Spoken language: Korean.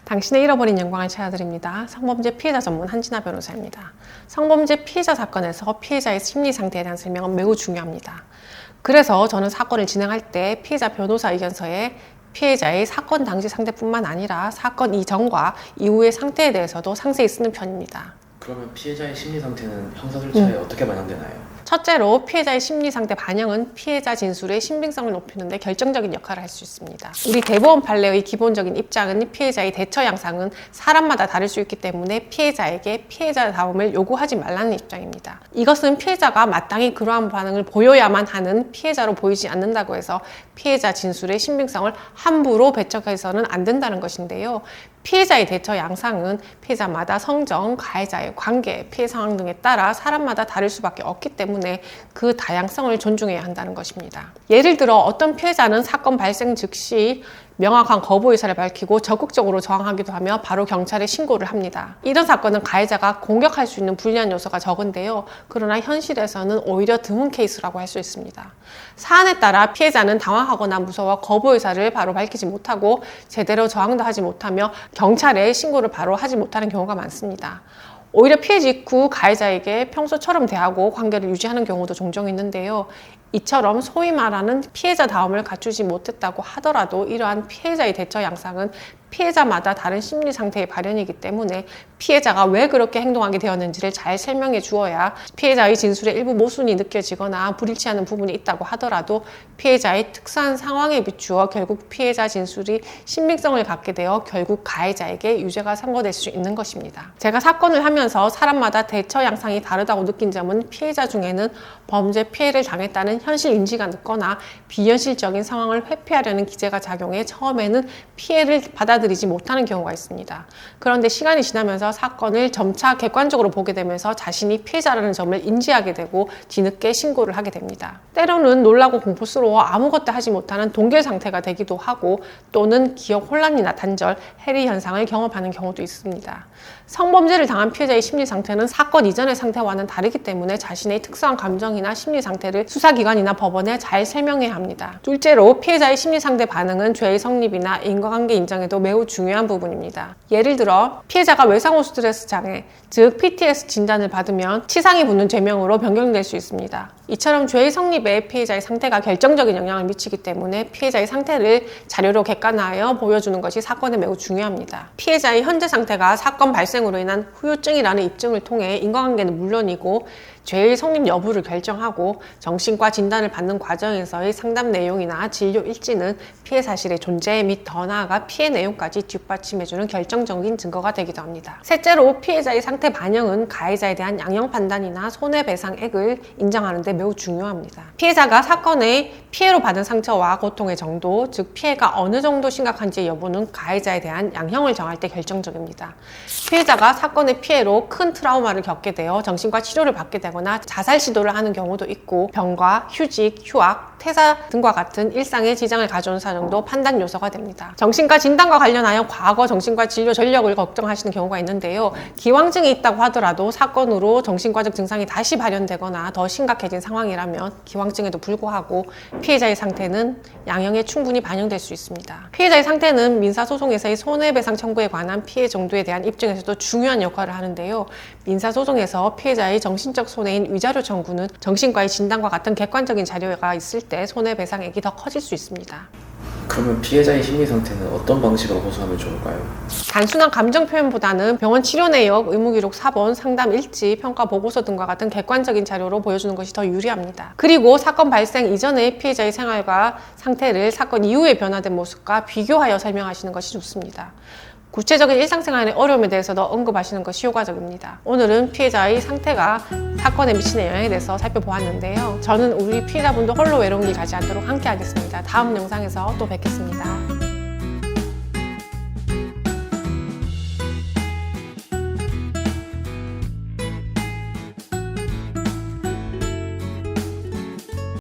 당신의 잃어버린 영광을 찾아드립니다. 성범죄 피해자 전문 한진아 변호사입니다. 성범죄 피해자 사건에서 피해자의 심리 상태에 대한 설명은 매우 중요합니다. 그래서 저는 사건을 진행할 때 피해자 변호사 의견서에 피해자의 사건 당시 상태뿐만 아니라 사건 이전과 이후의 상태에 대해서도 상세히 쓰는 편입니다. 그러면 피해자의 심리 상태는 형사 절차에 어떻게 반영되나요? 첫째로 피해자의 심리 상태 반영은 피해자 진술의 신빙성을 높이는 데 결정적인 역할을 할 수 있습니다. 우리 대법원 판례의 기본적인 입장은 피해자의 대처 양상은 사람마다 다를 수 있기 때문에 피해자에게 피해자다움을 요구하지 말라는 입장입니다. 이것은 피해자가 마땅히 그러한 반응을 보여야만 하는 피해자로 보이지 않는다고 해서 피해자 진술의 신빙성을 함부로 배척해서는 안 된다는 것인데요. 피해자의 대처 양상은 피해자마다 성정, 가해자의 관계, 피해 상황 등에 따라 사람마다 다를 수밖에 없기 때문에 그 다양성을 존중해야 한다는 것입니다. 예를 들어 어떤 피해자는 사건 발생 즉시 명확한 거부 의사를 밝히고 적극적으로 저항하기도 하며 바로 경찰에 신고를 합니다. 이런 사건은 가해자가 공격할 수 있는 불리한 요소가 적은데요. 그러나 현실에서는 오히려 드문 케이스라고 할 수 있습니다. 사안에 따라 피해자는 당황하거나 무서워 거부 의사를 바로 밝히지 못하고 제대로 저항도 하지 못하며 경찰에 신고를 바로 하지 못하는 경우가 많습니다. 오히려 피해 직후 가해자에게 평소처럼 대하고 관계를 유지하는 경우도 종종 있는데요. 이처럼 소위 말하는 피해자다움을 갖추지 못했다고 하더라도 이러한 피해자의 대처 양상은 피해자마다 다른 심리 상태의 발현이기 때문에 피해자가 왜 그렇게 행동하게 되었는지를 잘 설명해 주어야 피해자의 진술에 일부 모순이 느껴지거나 불일치하는 부분이 있다고 하더라도 피해자의 특수한 상황에 비추어 결국 피해자 진술이 신빙성을 갖게 되어 결국 가해자에게 유죄가 선고될 수 있는 것입니다. 제가 사건을 하면서 사람마다 대처 양상이 다르다고 느낀 점은 피해자 중에는 범죄 피해를 당했다는 현실 인지가 늦거나 비현실적인 상황을 회피하려는 기제가 작용해 처음에는 피해를 받아들이지 못하는 경우가 있습니다. 그런데 시간이 지나면서 사건을 점차 객관적으로 보게 되면서 자신이 피해자라는 점을 인지하게 되고 뒤늦게 신고를 하게 됩니다. 때로는 놀라고 공포스러워 아무것도 하지 못하는 동결 상태가 되기도 하고 또는 기억 혼란이나 단절, 해리 현상을 경험하는 경우도 있습니다. 성범죄를 당한 피해자의 심리 상태는 사건 이전의 상태와는 다르기 때문에 자신의 특수한 감정이나 심리 상태를 수사기관이나 법원에 잘 설명해야 합니다. 둘째로 피해자의 심리 상태 반응은 죄의 성립이나 인과관계 인정에도 매우 중요한 부분입니다. 예를 들어 피해자가 외상후 스트레스 장애, 즉 PTSD 진단을 받으면 치상이 붙는 죄명으로 변경될 수 있습니다. 이처럼 죄의 성립에 피해자의 상태가 결정적인 영향을 미치기 때문에 피해자의 상태를 자료로 객관화하여 보여주는 것이 사건에 매우 중요합니다. 피해자의 현재 상태가 사건 발생으로 인한 후유증이라는 입증을 통해 인과관계는 물론이고 죄의 성립 여부를 결정하고 정신과 진단을 받는 과정에서의 상담 내용이나 진료 일지는 피해 사실의 존재 및 더 나아가 피해 내용까지 뒷받침해주는 결정적인 증거가 되기도 합니다. 셋째로 피해자의 상태 반영은 가해자에 대한 양형 판단이나 손해배상액을 인정하는 데 매우 중요합니다. 피해자가 사건의 피해로 받은 상처와 고통의 정도, 즉 피해가 어느 정도 심각한지 여부는 가해자에 대한 양형을 정할 때 결정적입니다. 피해자가 사건의 피해로 큰 트라우마를 겪게 되어 정신과 치료를 받게 되거나 자살 시도를 하는 경우도 있고 병과 휴직, 휴학, 퇴사 등과 같은 일상에 지장을 가져온 사정도 판단 요소가 됩니다. 정신과 진단과 관련하여 과거 정신과 진료 전력을 걱정하시는 경우가 있는데요. 기왕증이 있다고 하더라도 사건으로 정신과적 증상이 다시 발현되거나 더 심각해진 상황이라면 기왕증에도 불구하고 피해자의 상태는 양형에 충분히 반영될 수 있습니다. 피해자의 상태는 민사소송에서의 손해배상 청구에 관한 피해 정도에 대한 입증에서도 중요한 역할을 하는데요. 민사소송에서 피해자의 정신적 손해인 위자료 청구는 정신과의 진단과 같은 객관적인 자료가 있을 때 손해배상액이 더 커질 수 있습니다. 그러면 피해자의 심리 상태는 어떤 방식으로 호소하면 좋을까요? 단순한 감정 표현보다는 병원 치료 내역, 의무기록 사본, 상담 일지, 평가 보고서 등과 같은 객관적인 자료로 보여주는 것이 더 유리합니다. 그리고 사건 발생 이전의 피해자의 생활과 상태를 사건 이후에 변화된 모습과 비교하여 설명하시는 것이 좋습니다. 구체적인 일상생활의 어려움에 대해서도 언급하시는 것이 효과적입니다. 오늘은 피해자의 상태가 사건에 미치는 영향에 대해서 살펴보았는데요. 저는 우리 피해자분도 홀로 외로운 길 가지 않도록 함께 하겠습니다. 다음 영상에서 또 뵙겠습니다.